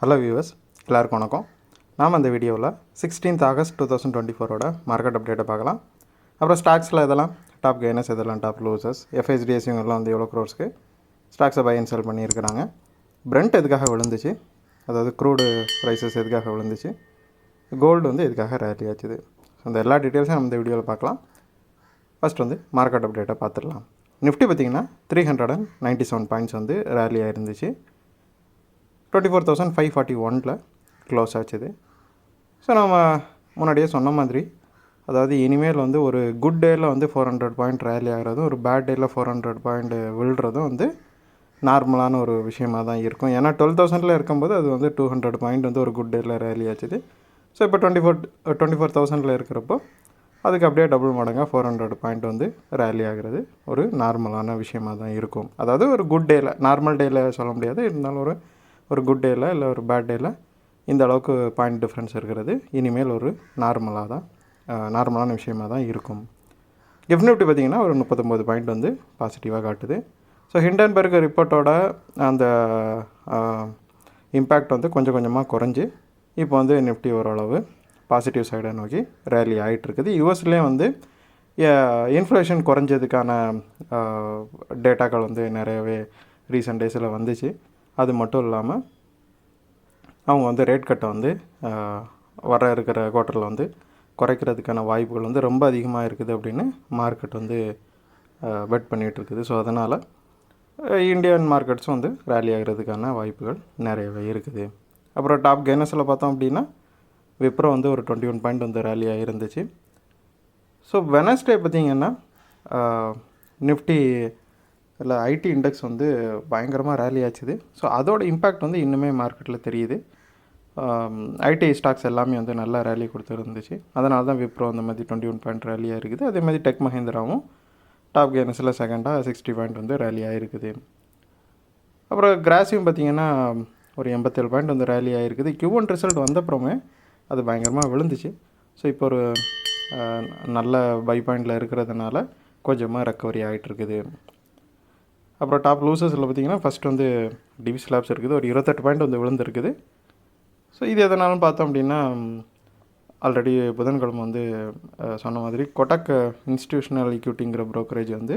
Hello viewers, எல்லாருக்கும் வணக்கம். நாம் இந்த வீடியோவில் 16th August 2024 மார்க்கெட் அப்டேட்டை பார்க்கலாம். அப்புறம் ஸ்டாக்ஸில் இதெல்லாம் டாப் கெய்னர்ஸ், இதெல்லாம் டாப் லூசர்ஸ், எஃப்எஸ்டிஎஸ் இவங்கெல்லாம் வந்து எவ்வளோ க்ரோர்ஸ்க்கு ஸ்டாக்ஸை பை அண்ட் செல் பண்ணியிருக்கிறாங்க, பிரெண்ட் எதுக்காக விழுந்துச்சு, அதாவது க்ரூடு ப்ரைஸஸ் எதுக்காக விழுந்துச்சு, கோல்டு வந்து எதுக்காக ரேலி ஆச்சுது. ஸோ அந்த எல்லா டீட்டெயில்ஸும் நம்ம இந்த வீடியோவில் பார்க்கலாம். ஃபஸ்ட் வந்து மார்க்கெட் அப்டேட்டை பார்த்துடலாம். நிஃப்டி பார்த்திங்கன்னா 397 பாயிண்ட்ஸ் வந்து ரேலி ஆயிருந்துச்சு. 24,541 க்ளோஸ் ஆச்சுது. ஸோ நம்ம முன்னாடியே சொன்ன மாதிரி, அதாவது இனிமேல் வந்து ஒரு குட் டேயில் வந்து 400 பாயிண்ட் ரேலி ஆகிறதும், ஒரு பேட் டேயில் 400 பாயிண்ட் விழுறதும் வந்து நார்மலான ஒரு விஷயமாக தான் இருக்கும். ஏன்னா 12,000 இருக்கும்போது அது வந்து 200 பாயிண்ட் வந்து ஒரு குட் டேயில் ரேலி ஆச்சுது. ஸோ இப்போ 24,000 இருக்கிறப்போ அதுக்கு அப்படியே டபுள் மடங்காக 400 பாயிண்ட் வந்து ரேலி ஆகிறது ஒரு நார்மலான விஷயமாக தான் இருக்கும். அதாவது ஒரு குட் டேயில், நார்மல் டேயில் சொல்ல முடியாது, இருந்தாலும் ஒரு குட் டேயில் இல்லை ஒரு பேட் டேயில் இந்த அளவுக்கு பாயிண்ட் டிஃப்ரென்ஸ் இருக்கிறது இனிமேல் ஒரு நார்மலான விஷயமாக தான் இருக்கும். நிஃப்டி பார்த்திங்கன்னா ஒரு 39 பாயிண்ட் வந்து பாசிட்டிவாக காட்டுது. ஸோ ஹிண்டன்பர்க் ரிப்போர்ட்டோட அந்த இம்பேக்ட் வந்து கொஞ்சம் கொஞ்சமாக குறைஞ்சி இப்போ வந்து நிஃப்டி ஓரளவு பாசிட்டிவ் சைடை நோக்கி ரேலி ஆகிட்டுருக்குது. யூஎஸ்லேயே வந்து இன்ஃப்ளேஷன் குறைஞ்சதுக்கான டேட்டாக்கள் வந்து நிறையவே ரீசெண்ட் டேஸில் வந்துச்சு. அது மட்டும் இல்லாமல் அவங்க வந்து ரேட் கட்டை வந்து வர இருக்கிற குவார்ட்டரில் வந்து குறைக்கிறதுக்கான வாய்ப்புகள் வந்து ரொம்ப அதிகமாக இருக்குது அப்படின்னு மார்க்கெட் வந்து பெட் பண்ணிகிட்ருக்குது. ஸோ அதனால் இந்தியன் மார்க்கெட்ஸும் வந்து ரேலி ஆகிறதுக்கான வாய்ப்புகள் நிறையவே இருக்குது. அப்புறம் டாப் கெய்னர்ஸில் பார்த்தோம் அப்படின்னா விப்ரோ வந்து ஒரு 21 பாயிண்ட் வந்து ரேலி ஆகிருந்துச்சு. ஸோ வெனஸ்டே பார்த்திங்கன்னா நிஃப்டி இல்லை ஐடி இண்டெக்ஸ் வந்து பயங்கரமாக ரேலி ஆச்சுது. ஸோ அதோட இம்பேக்ட் வந்து இன்னுமே மார்க்கெட்டில் தெரியுது. ஐடி ஸ்டாக்ஸ் எல்லாமே வந்து நல்லா ரேலி கொடுத்துருந்துச்சு. அதனால தான் விப்ரோ அந்த மாதிரி 21 பாயிண்ட் ரேலியாக இருக்குது. அதே மாதிரி டெக் மஹிந்திராவும் டாப் கெய்னர்ஸில் செகண்டாக 60 பாயிண்ட் வந்து ரேலி ஆகிருக்குது. அப்புறம் கிராஸியும் பார்த்திங்கன்னா ஒரு 87 பாயிண்ட் வந்து ரேலி ஆகிருக்குது. Q1 ரிசல்ட் வந்தப்புறமே அது பயங்கரமாக விழுந்துச்சு. ஸோ இப்போ ஒரு நல்ல பை பாயிண்டில் இருக்கிறதுனால கொஞ்சமாக ரெக்கவரி ஆகிட்டுருக்குது. அப்புறம் டாப் லூசர்ஸில் பார்த்திங்கன்னா ஃபஸ்ட் வந்து டிவிஸ் லேப்ஸ் இருக்குது, ஒரு 28 பாயிண்ட் வந்து விழுந்துருக்குது. ஸோ இது எதனாலும் பார்த்தோம் அப்படின்னா, ஆல்ரெடி புதன்கிழமை வந்து சொன்ன மாதிரி கொட்டக் இன்ஸ்டிடியூஷனல் ஈக்விட்டிங்கிற ப்ரோக்கரேஜ் வந்து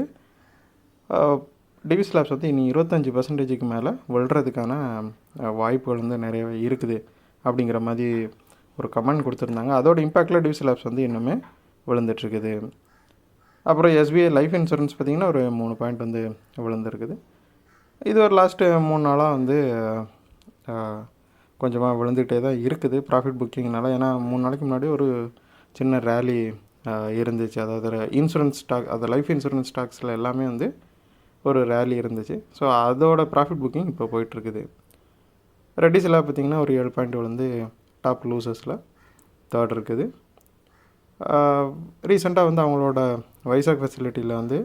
டிவிஸ் லேப்ஸ் வந்து இனி 25% மேலே விழுறதுக்கான வாய்ப்புகள் வந்து நிறையவே இருக்குது அப்படிங்கிற மாதிரி ஒரு கமெண்ட் கொடுத்துருந்தாங்க. அதோட இம்பேக்டில் டிவிஸ் லேப்ஸ் வந்து இன்னுமே விழுந்துட்டுருக்குது. அப்புறம் எஸ்பிஐ லைஃப் இன்சூரன்ஸ் பார்த்திங்கன்னா ஒரு 3 பாயிண்ட் வந்து விழுந்துருக்குது. இது ஒரு லாஸ்ட்டு 3 நாளாக வந்து கொஞ்சமாக விழுந்துகிட்டே தான் இருக்குது ப்ராஃபிட் புக்கிங்னால. ஏன்னா 3 நாளைக்கு முன்னாடி ஒரு சின்ன ரேலி இருந்துச்சு. அதாவது இன்சூரன்ஸ் ஸ்டாக், அது லைஃப் இன்சூரன்ஸ் ஸ்டாக்ஸில் எல்லாமே வந்து ஒரு ரேலி இருந்துச்சு. ஸோ அதோட ப்ராஃபிட் புக்கிங் இப்போ போயிட்டுருக்குது. ரெட்டிஸில் பார்த்திங்கன்னா ஒரு 7 பாயிண்ட் விழுந்து டாப் லூசர்ஸில் தேர்ட் இருக்குது. ரீசெண்டாக வந்து அவங்களோட வைசாக் ஃபெசிலிட்டியில் வந்து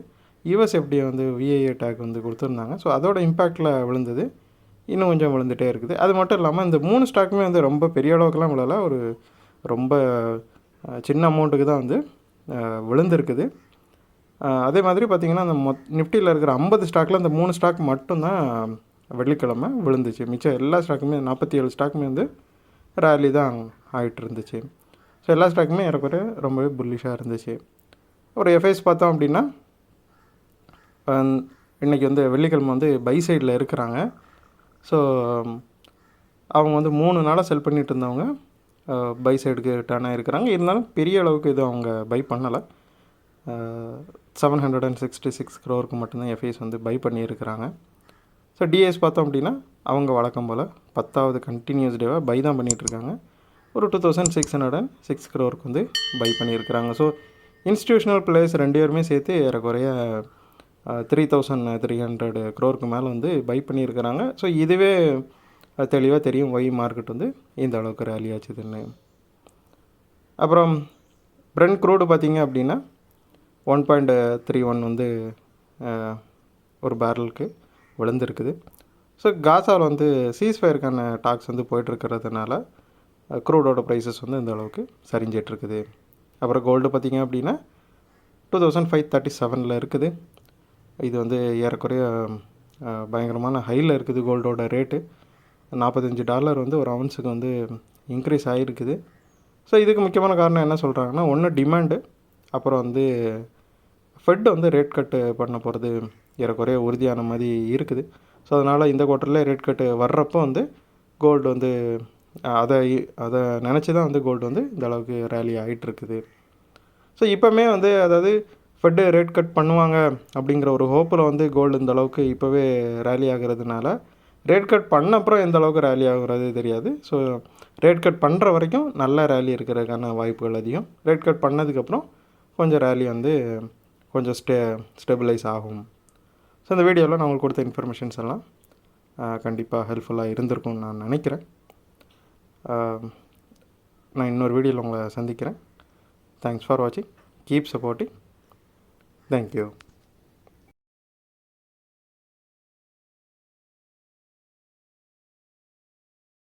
யூஎஸ்எஃப்டியை வந்து விஐஏ டேக் வந்து கொடுத்துருந்தாங்க. ஸோ அதோட இம்பேக்டில் விழுந்தது இன்னும் கொஞ்சம் விழுந்துகிட்டே இருக்குது. அது மட்டும் இல்லாமல் இந்த 3 ஸ்டாக்குமே வந்து ரொம்ப பெரிய அளவுக்குலாம் விழலை, ஒரு ரொம்ப சின்ன அமௌண்ட்டுக்கு தான் வந்து விழுந்துருக்குது. அதே மாதிரி பார்த்திங்கன்னா அந்த நிஃப்டியில் இருக்கிற 50 ஸ்டாக்கில் இந்த 3 ஸ்டாக் மட்டும்தான் வெள்ளிக்கிழமை விழுந்துச்சு. மிச்சம் எல்லா ஸ்டாக்குமே 47 ஸ்டாக்குமே வந்து ரேலி தான் ஆகிட்டு இருந்துச்சு. ஸோ எல்லா ஸ்டாக்குமே ஏறக்குறைய ரொம்பவே புல்லிஷாக இருந்துச்சு. ஒரு எஃப்ஐஸ் பார்த்தோம் அப்படின்னா இன்றைக்கி வந்து வெள்ளிக்கிழமை வந்து பை சைடில் இருக்கிறாங்க. ஸோ அவங்க வந்து 3 நாளாக செல் பண்ணிகிட்டு இருந்தவங்க பை சைடுக்கு டர்ன் ஆகிருக்கிறாங்க. இருந்தாலும் பெரிய அளவுக்கு எதுவும் அவங்க பை பண்ணலை. 766 crore மட்டும்தான் எஃப்ஐஸ் வந்து பை பண்ணியிருக்கிறாங்க. ஸோ டிஎஸ் பார்த்தோம் அப்படின்னா அவங்க வழக்கம் போல் 10வது கண்டினியூஸ் டேவாக பை தான் பண்ணிகிட்ருக்காங்க. ஒரு 2606 crore வந்து பை பண்ணியிருக்கிறாங்க. ஸோ இன்ஸ்டிடியூஷனல் பிளேயர்ஸ் 2 பேருமே சேர்த்து ஏறக்குறைய 3300 crore மேலே வந்து பை பண்ணியிருக்கிறாங்க. ஸோ இதுவே தெளிவாக தெரியும் ஒய் மார்க்கெட் வந்து இந்த அளவுக்கு ரேலி ஆச்சுதுன்னு. அப்புறம் பிரெண்ட் க்ரூடு பார்த்திங்க அப்படின்னா 1.31 வந்து ஒரு பேரலுக்கு விழுந்துருக்குது. ஸோ காசாவில் வந்து சீஸ்ஃபயருக்கான டாக்ஸ் வந்து போயிட்டுருக்கிறதுனால க்ரூடோட ப்ரைஸஸ் வந்து இந்த அளவுக்கு சரிஞ்சிட்ருக்குது. அப்புறம் கோல்டு பார்த்திங்க அப்படின்னா 2537 இருக்குது. இது வந்து ஏறக்குறைய பயங்கரமான ஹையில் இருக்குது கோல்டோட ரேட்டு. $45 வந்து ஒரு அவுன்ஸுக்கு வந்து இன்க்ரீஸ் ஆகிருக்குது. ஸோ இதுக்கு முக்கியமான காரணம் என்ன சொல்கிறாங்கன்னா, ஒன்று டிமாண்டு, அப்புறம் வந்து ஃபெட் வந்து ரேட் கட்டு பண்ண போகிறது ஏறக்குறைய உறுதியான மாதிரி இருக்குது. ஸோ அதனால் இந்த குவார்ட்டரில் ரேட் கட்டு வர்றப்போ வந்து கோல்டு வந்து அதை அதை நினச்சி தான் வந்து கோல்டு வந்து இந்த அளவுக்கு ரேலி ஆகிட்டுருக்குது. ஸோ இப்போவுமே வந்து அதாவது ஃபெட்டு ரேட் கட் பண்ணுவாங்க அப்படிங்கிற ஒரு ஹோப்பில் வந்து கோல்டு இந்த அளவுக்கு இப்போவே ரேலி ஆகிறதுனால, ரேட் கட் பண்ண அப்புறம் எந்த அளவுக்கு ரேலி ஆகுறது தெரியாது. ஸோ ரேட் கட் பண்ணுற வரைக்கும் நல்ல ரேலி இருக்கிறதுக்கான வாய்ப்புகள் அதிகம். ரேட் கட் பண்ணதுக்கப்புறம் கொஞ்சம் ரேலி வந்து கொஞ்சம் ஸ்டெபிலைஸ் ஆகும். ஸோ இந்த வீடியோவில் நான் உங்களுக்கு கொடுத்த இன்ஃபர்மேஷன்ஸ் எல்லாம் கண்டிப்பாக ஹெல்ப்ஃபுல்லாக இருந்திருக்கும்னு நான் நினைக்கிறேன். நான் இன்னொரு வீடியோவில் உங்களை சந்திக்கிறேன். தேங்க்ஸ் ஃபார் வாட்சிங். Keep supporting. தேங்க்யூ.